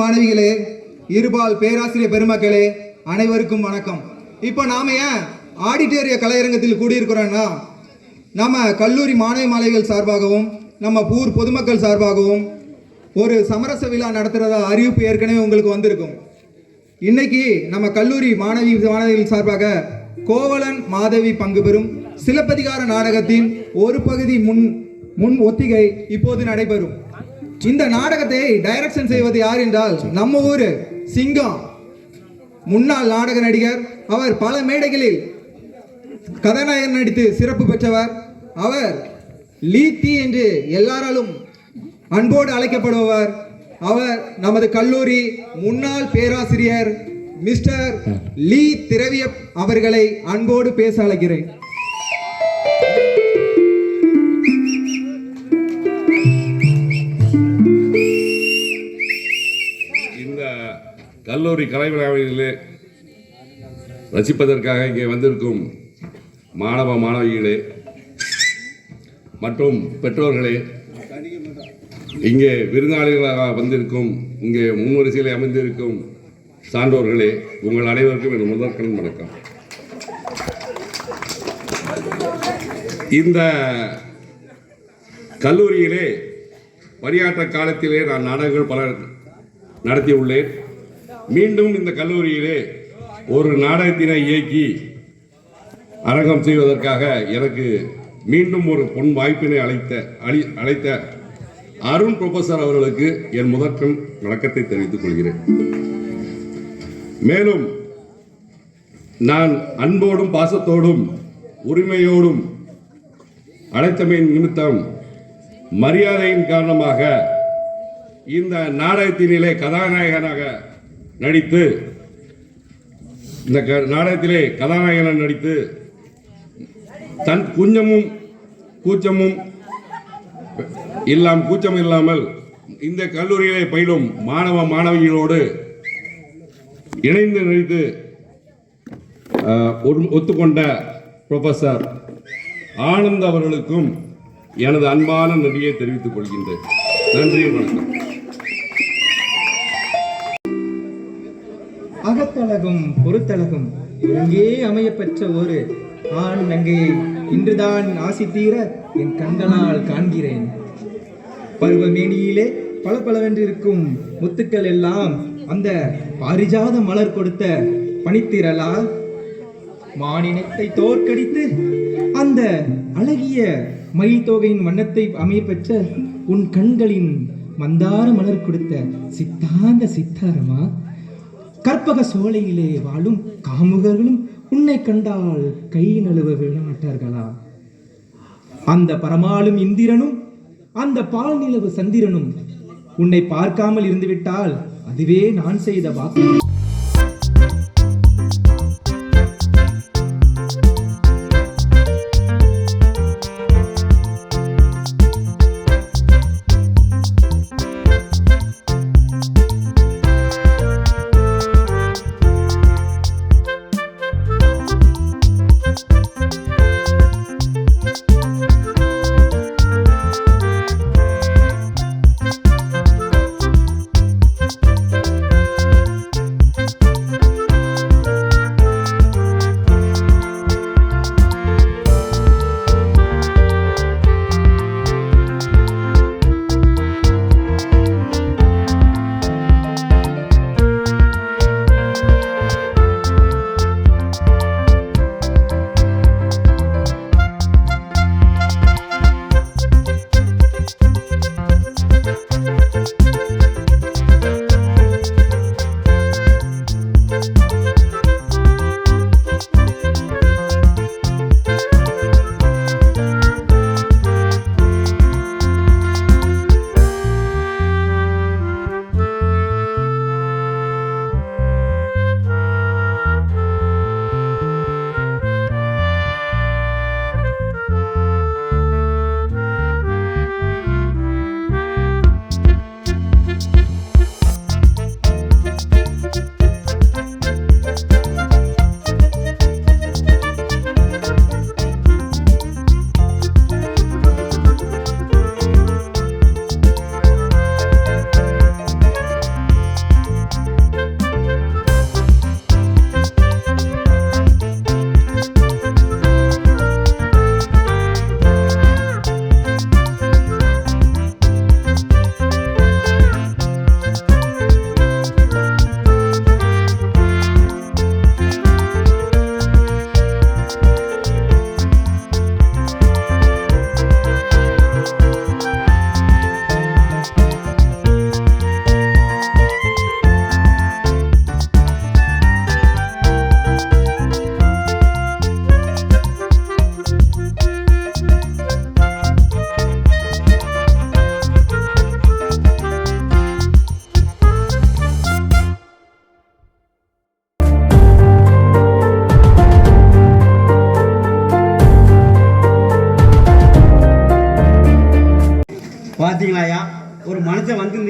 மாணவிகளே, இருபால் பேராசிரியர் பெருமக்களே, அனைவருக்கும் வணக்கம். இப்போ நாம ஏன் ஆடிட்டோரிய கலையரங்கத்தில் கூடியிருக்கிறோன்னா, நம்ம கல்லூரி மாணவி மாணவிகள் சார்பாகவும் நம்ம ஊர் பொதுமக்கள் சார்பாகவும் ஒரு சமரச விழா நடத்துகிறதா அறிவிப்பு ஏற்கனவே உங்களுக்கு வந்திருக்கும். இன்னைக்கு நம்ம கல்லூரி மாணவிகள் சார்பாக கோவலன் மாதவி பங்கு பெறும் சிலப்பதிகார நாடகத்தின் ஒரு பகுதி முன் ஒத்திகை இப்போது நடைபெறும். இந்த நாடகத்தை டைரக்ஷன் செய்வது யார் என்றால் நம்ம ஊர் சிங்கம், முன்னாள் நாடக நடிகர். அவர் பல மேடைகளில் கதாநாயகன் நடித்து சிறப்பு பெற்றவர். அவர் லீத்தி என்று எல்லாராலும் அன்போடு அழைக்கப்படுபவர். அவர் நமது கல்லூரி முன்னாள் பேராசிரியர் மிஸ்டர் லீ திரவிய அவர்களை அன்போடு பேச அழைக்கிறேன். கல்லூரி கலை விழாவிலே ரசிப்பதற்காக இங்கே வந்திருக்கும் மாணவ மாணவிகளே மற்றும் பெற்றோர்களே, இங்கே விருந்தாளிகளாக வந்திருக்கும், இங்கே முன்வரிசையில் அமைந்திருக்கும் சான்றோர்களே, உங்கள் அனைவருக்கும் என் முதற்கண் வணக்கம். இந்த கல்லூரியிலே பணியாற்ற காலத்திலே நான் நாடகங்கள் பல நடத்தியுள்ளேன். மீண்டும் இந்த கல்லூரியிலே ஒரு நாடகத்தினை இயக்கி அரங்கம் செய்வதற்காக எனக்கு மீண்டும் ஒரு பொன் வாய்ப்பினை அழைத்த அருண் ப்ரொஃபசர் அவர்களுக்கு என் முதற்கண் வணக்கத்தை தெரிவித்துக் கொள்கிறேன். மேலும் நான் அன்போடும் பாசத்தோடும் உரிமையோடும் அழைத்தமையின் நிமித்தம் மரியாதையின் காரணமாக இந்த நாடகத்தினிலே கதாநாயகனாக நடித்து இந்த நாடகத்திலே கதாநாயகனாக நடித்து தன் கூச்சமும் இல்லாமல் இந்த கல்லூரியிலே பயிலும் மாணவ மாணவிகளோடு இணைந்து நடித்து ஒத்துக்கொண்ட ப்ரொஃபசர் ஆனந்த் அவர்களுக்கும் எனது அன்பான நன்றியை தெரிவித்துக் கொள்கின்றேன். நன்றி, வணக்கம். அகத்தழகும் பொறுத்தழகும் ஒருங்கே அமையப்பெற்ற ஒரு ஆண் நங்கையை இன்றுதான் ஆசி தீர என் கண்களால் காண்கிறேன். பருவமேனியிலே பளபளவென்றிருக்கும் முத்துக்கள் எல்லாம் அந்த பாரிஜாத மலர் கொடுத்த பனித்திரளா மானினத்தை தோற்கடித்து அந்த அழகிய மயில் தோகையின் வண்ணத்தை அமையப்பெற்ற உன் கண்களின் மந்தார மலர் கொடுத்த சித்தாந்த சித்தாரமா? கற்பக சோலையிலே வாழும் காமுகர்களும் உன்னை கண்டால் கை நழுவ விட மாட்டார்களா? அந்த பரமாளும் இந்திரனும் அந்த பால் நிலவு சந்திரனும் உன்னை பார்க்காமல் இருந்துவிட்டால் அதுவே நான் செய்த வாக்கு.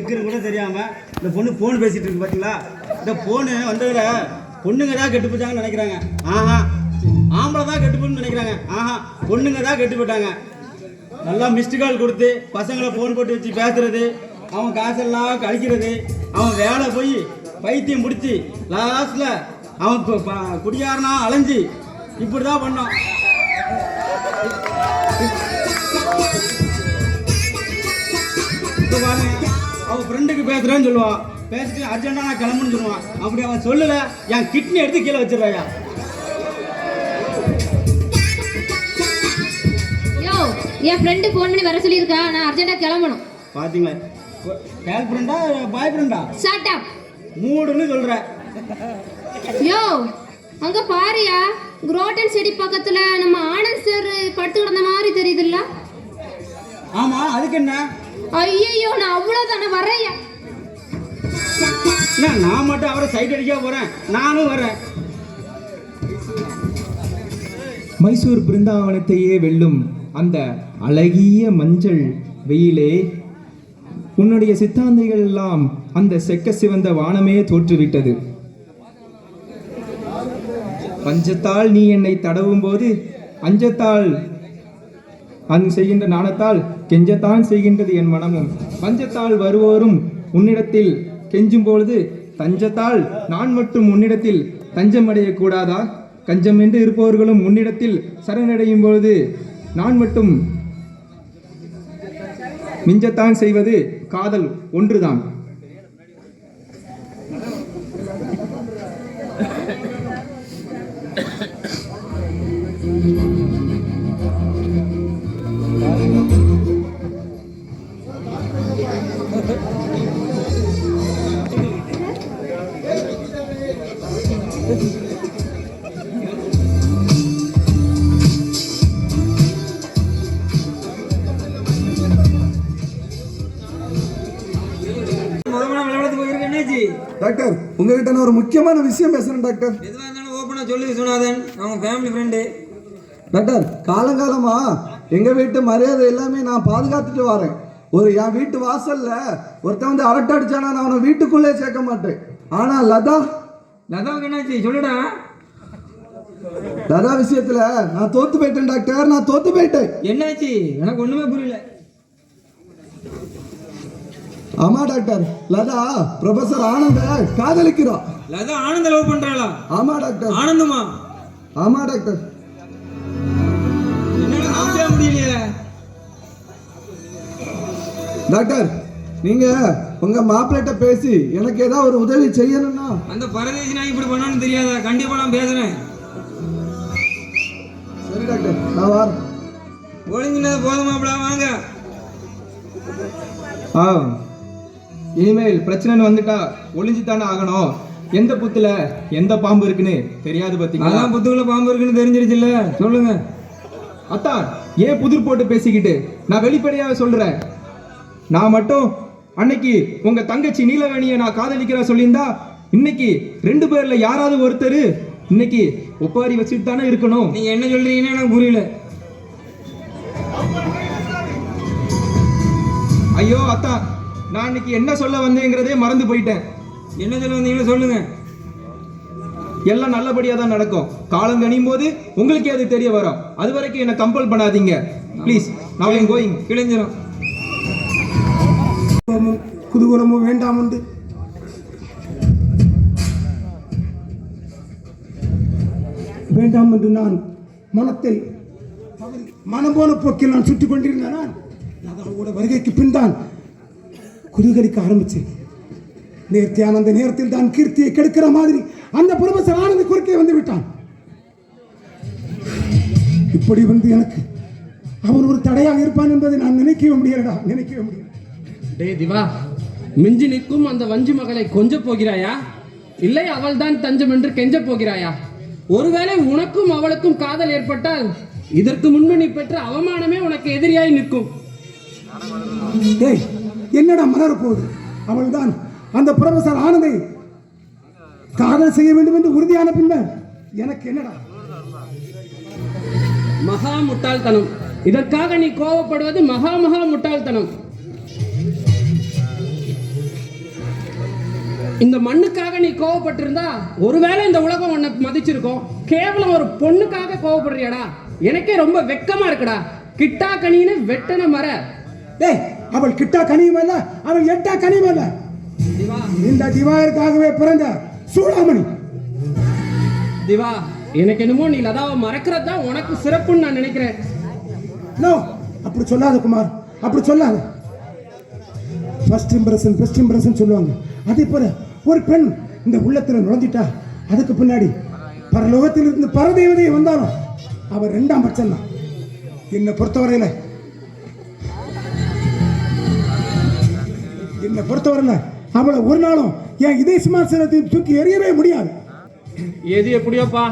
நிற்கிறது கூட தெரியாமல் இந்த பொண்ணு ஃபோன் பேசிகிட்டு இருக்கு பார்த்தீங்களா? இந்த ஃபோனு வந்ததில் பொண்ணுங்க தான் கெட்டு போச்சாங்கன்னு நினைக்கிறாங்க. ஆஹா, ஆம்பளை தான் கெட்டு போன்னு நினைக்கிறாங்க. ஆஹா, பொண்ணுங்க தான் கெட்டு போயிட்டாங்க. நல்லா மிஸ்டு கால் கொடுத்து பசங்களை ஃபோன் போட்டு வச்சு பேசுறது, அவன் காசெல்லாம் கழிக்கிறது, அவன் வேலை போய் பைத்தியம் முடிச்சு லாஸ்ட்ல அவன் குடியாரனா அலைஞ்சு இப்படி தான் பண்ணான். அவன் ஃப்ரெண்டுக்கு பேசுறேன்னு சொல்லுவான், பேசிட்டு அர்ஜென்டா நான் கிளம்புன்னு சொல்லுவான். அப்படி அவன் சொல்லல, என் கிட்னி எடுத்து கீழே வச்சிடறாயா. என் ஃப்ரெண்டு ஃபோன் பண்ணி வர சொல்லியிருக்கா, நான் அர்ஜென்ட்டா கிளம்பணும். பாத்தீங்களா, கேர்ள் ஃப்ரெண்டா பாய் ஃப்ரெண்டா? Shut up. மூடுன்னு சொல்ற. யோ, அங்க பாரியா, குரோட்டன் செடி பக்கத்துல நம்ம ஆனந்த் சார் படுத்து கிடந்த மாதிரி தெரியுதுல்ல? ஆமா, அதுக்கு என்ன? ஐயோ, நான் அவ்வளவுதானே வரையா. நான் மட்டும் அவரை சைட் அடிக்க போறேன், நானும் வரேன். மைசூர் பிருந்தாவனத்தையே வெல்லும் அந்த அழகிய மஞ்சள் வெயிலே, உன்னுடைய சித்தாந்தைகள் எல்லாம் அந்த செக்க சிவந்த வானமே தோற்றுவிட்டது. பஞ்சத்தால் நீ என்னை தடவும் போது அஞ்சத்தால் செய்கின்ற நாணத்தால் கெஞ்சத்தான் செய்கின்றது என் மனமும். பஞ்சத்தால் வருவோரும் உன்னிடத்தில் கெஞ்சும் பொழுது தஞ்சத்தால் நான் மட்டும் உன்னிடத்தில் தஞ்சம் அடைய கூடாதா? கஞ்சம் என்று இருப்பவர்களும் உன்னிடத்தில் சரணடையும் பொழுது நான் மட்டும் மிஞ்சத்தான் செய்வது காதல் ஒன்றுதான். டாக்டர், உங்ககிட்ட நான் ஒரு முக்கியமான விஷயம் பேசுறேன் டாக்டர். எதுவாக இருந்தாலும் ஓப்பனாக சொல்லி விஸ்வநாதன், அவங்க ஃபேமிலி ஃப்ரெண்டு. டாக்டர், காலங்காலமா எங்க வீட்டு மரியாதை எல்லாமே நான் பாதுகாத்துட்டு வரேன். என் வீட்டு வாசல்ல ஒருத்தன் வந்து அரட்டை அடிச்சானா நான் அவனை வீட்டுக்குள்ளே சேர்க்க மாட்டேன். ஆனா லதாவுக்கு என்னாச்சு சொல்லுடா. லதா விஷயத்துல நான் தோத்து போயிட்டேன் டாக்டர், நான் தோத்து போயிட்டேன். என்னாச்சு? எனக்கு ஒண்ணுமே புரியல. ஆமா டாக்டர், லதா ப்ரொஃபசர் ஆனந்த காதலிக்கிறா. லதா ஆனந்த லவ் பண்றாளா? ஆமா டாக்டர். ஆனந்தமா? ஆமா டாக்டர். என்னால நம்பவே முடியலையே. டாக்டர், நீங்க உங்க மாப்பிள்ளைட்ட பேசி எனக்கு ஏதாவது ஒரு உதவி செய்யணும்னா. அந்த பரதேசி நான் இப்படி பண்ணான்னு தெரியாதா? கண்டிப்பா நான் பேசுறேன். சரி டாக்டர், நான் வரேன். ஒளிஞ்சினது போதுமாப்டா, வாங்க. இனிமேல் பிரச்சனைன்னு வந்துட்டா ஒளிஞ்சுத்தானே ஆகணும். எந்த புத்துல எந்த பாம்பு இருக்குன்னு தெரியாது பாத்தீங்களா? அதான் புத்துக்குள்ள பாம்பு இருக்குன்னு தெரிஞ்சிருச்சுல்ல, சொல்லுங்க. அத்தான், ஏன் புதிர் போட்டு பேசிக்கிட்டு? நான் வெளிப்படையாக சொல்றேன். நான் மட்டும் அன்னைக்கு உங்க தங்கச்சி நீலவேணியை நான் காதலிக்கிறா சொல்லியிருந்தா இன்னைக்கு 2 பேர்ல யாராவது ஒருத்தர் இன்னைக்கு ஒப்பாரி வச்சுட்டு தானே இருக்கணும். நீங்க என்ன சொல்றீங்கன்னு எனக்கு புரியல. ஐயோ அத்தா, நான் இன்னைக்கு என்ன சொல்ல வந்தேங்கிறதே மறந்து போயிட்டேன். என்ன சொல்ல வந்தீங்களோ சொல்லுங்க. எல்லாம் நல்லபடியா தான் நடக்கும். காலம் கணியும் போது உங்களுக்கே அது தெரிய வரும். அது வரைக்கும் என்ன கம்பல் பண்ணாதீங்க ப்ளீஸ். நான் ஐ அம் கோயிங். கிழிஞ்சிரும். குதூகலமும் வேண்டாம் உண்டு. வேண்டாம் என்று நான் மனம் போன போக்கில் நான் சுற்றி கொண்டிருந்தேன். அதோட வருகைக்கு பின் தான் குதூகலிக்க ஆரம்பிச்சேன். நேர்த்தியான அந்த நேரத்தில் தான் கீர்த்தியை கெடுக்கிற மாதிரி அந்த புரொஃபசர் ஆனந்த் குறுக்கே வந்து விட்டான். இப்படி வந்து எனக்கு அவன் ஒரு தடையாக இருப்பான் என்பதை நான் நினைக்கவே முடியலடா, நினைக்கவே முடியல. டே திவா, மிஞ்சி நிற்கும் அந்த வஞ்சி மகளை கொஞ்ச போகிறாயா, இல்லை அவள் தான் தஞ்சம் என்று கெஞ்ச போகிறாயா? ஒருவேளை உனக்கும் அவளுக்கும் காதல் ஏற்பட்டால் இதற்கு முன்பு நீ பெற்ற அவமானமே உனக்கு எதிரியாய் நிற்கும். டேய், என்னடா மலர போகுது? அவள் தான் அந்த புரொஃபசர் ஆனந்தை காதல் செய்ய வேண்டும் என்று உறுதியான பின்னர் எனக்கு என்னடா? மகா முட்டாள்தனம். இதற்காக நீ கோபப்படுவது மகா முட்டாள்தனம். இந்த மண்ணுக்காக நீ கோவப்பட்டிருந்தா ஒருவேளை இந்த உலகம் உன்னை மதிச்சிருக்கும். கேவலம் ஒரு பொண்ணுக்காக கோவப்படுறியாடா? எனக்கே ரொம்ப வெக்கமா இருக்குடா. கிட்டா கனின்னு வெட்டன மர. டேய், அவள் கிட்டா கனியும் அல்ல, அவள் எட்டா கனியும் அல்ல. இந்த திவாகருக்காகவே பிறந்த சூடாமணி. திவா, எனக்கு என்னமோ நீ லதாவை மறக்கிறது தான் உனக்கு சிறப்புன்னு நான் நினைக்கிறேன். நோ, அப்படி சொல்லாத குமார், அப்படி சொல்லாத. ஃபர்ஸ்ட் இம்ப்ரெஷன் பெஸ்ட் இம்ப்ரெஷன் சொல்லுவாங்க. அதே போல ஒரு பெண் இந்த உள்ளத்தில் நுழைஞ்சிட்டா அதுக்கு பின்னாடி பரலோகத்தில் இருந்து பரதேவதையை வந்தாலும் அவர் 2ஆம் பட்சம் தான். என்னை பொறுத்தவரையில அவளை ஒரு நாளும் என் இதய சிம்மாசனத்தை தூக்கி எறியவே முடியாது. எது எப்படியோப்பா,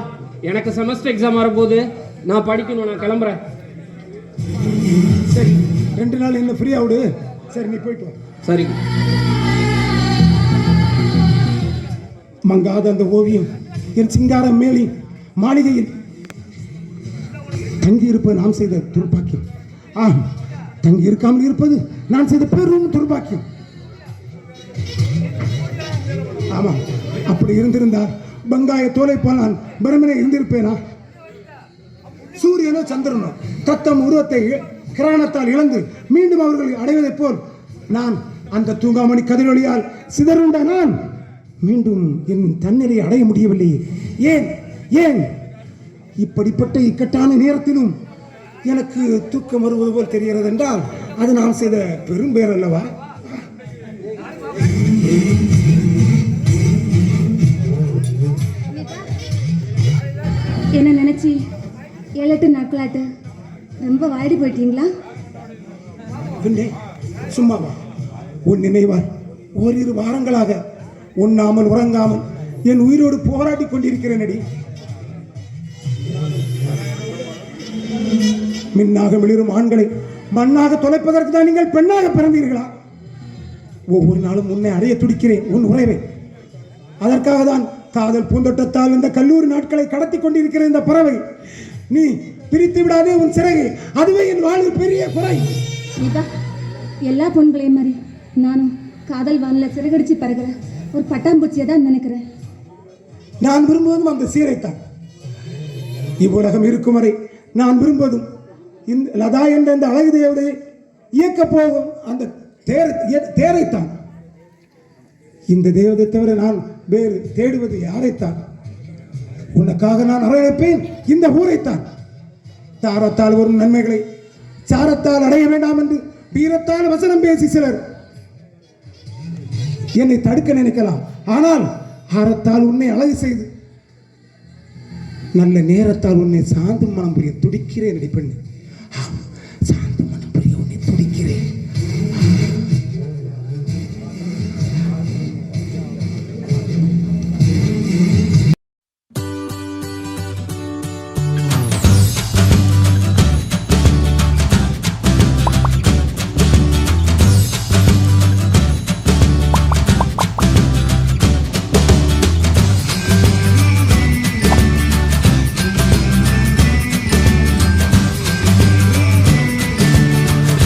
எனக்கு செமஸ்டர் எக்ஸாம் வரப்போகுது, நான் படிக்கணும், நான் கிளம்புறேன். சரி, 2 நாள் என்ன ஃப்ரீயா விடு. சரி, நீ போயிட்டு வா. சரி. மங்காத அந்த ஓவியம் என் சிங்காரம் மேலி மாளிகையில் தங்கி இருப்பது நாம் செய்த துர்பாக்கியம். தங்கி இருக்காமல் இருப்பது நான் செய்த பெரும் துர்பாக்கியம். ஆமா, அப்படி இருந்திருந்தால் பங்காய தோலை போல் நான் பிரமனை இருந்திருப்பேனா? சூரியனோ சந்திரனோ தத்தம் உருவத்தை கிராணத்தால் இழந்து மீண்டும் அவர்கள் அடைவதைப் போல் நான் அந்த தூங்காமணி கதிரொலியால் சிதறுண்ட நான் மீண்டும் என் தன்னிலை அடைய முடியவில்லை. ஏன் ஏன் இப்படிப்பட்ட இக்கட்டான நேரத்திலும் எனக்கு தூக்கம் வருவது போல் தெரிகிறது என்றால் அது நாம் செய்த பெரும் பேர் அல்லவா? என்ன நினைச்சி 7-8 நாட்களாட்டு ரொம்ப வாடி போயிட்டீங்களா? சும்மாவா? உன் நினைவால் ஓரிரு வாரங்களாக உண்ணாமல் உறங்காமல் என் உயிரோடு போராடி கொண்டிருக்கிறேன். அடி மின்னாக மிளிரும் ஆண்களை மண்ணாக தொலைப்பதற்கு தான் நீங்கள் பெண்ணாக பிறந்தீர்களா? ஒவ்வொரு நாளும் உன்னை அடைய துடிக்கிறேன், உன் உறவை. அதற்காக தான் காதல் பூந்தோட்டத்தால் இந்த கல்லூரி நாட்களை கடத்தி கொண்டிருக்கிற இந்த பறவை. நீ பிரித்து விடாதே உன் சிறகு, அதுவே என் வாழ்வில் பெரிய குறை. எல்லா பொண்களையும் மாதிரி நானும் காதல் வானில் சிறகடிச்சு பறக்கிற ஒரு பட்டாம்பூச்சியை தான் நினைக்கிறேன். நான் விரும்புவதும் அந்த சீரைத்தான். இவ்வுலகம் இருக்கும் வரை நான் விரும்புவதும் இந்த லதா என்ற இந்த அழகு தேவதையை இயக்க போகும் அந்த தேரைத்தான். இந்த தேவதை தவிர நான் வேறு தேடுவது யாரைத்தான்? உனக்காக நான் அரவணைப்பேன் இந்த ஊரைத்தான். தாரத்தால் வரும் நன்மைகளை சாரத்தால் அடைய வேண்டாம் என்று வீரத்தால் வசனம் பேசி சிலர் என்னை தடுக்க நினைக்கலாம். ஆனால் ஆரத்தால் உன்னை அழகு செய்து நல்ல நேரத்தால் உன்னை சாந்து மனம் புரிய துடிக்கிறேன். பெண்ணு, சாந்து மனம் புரிய உன்னை துடிக்கிறேன்.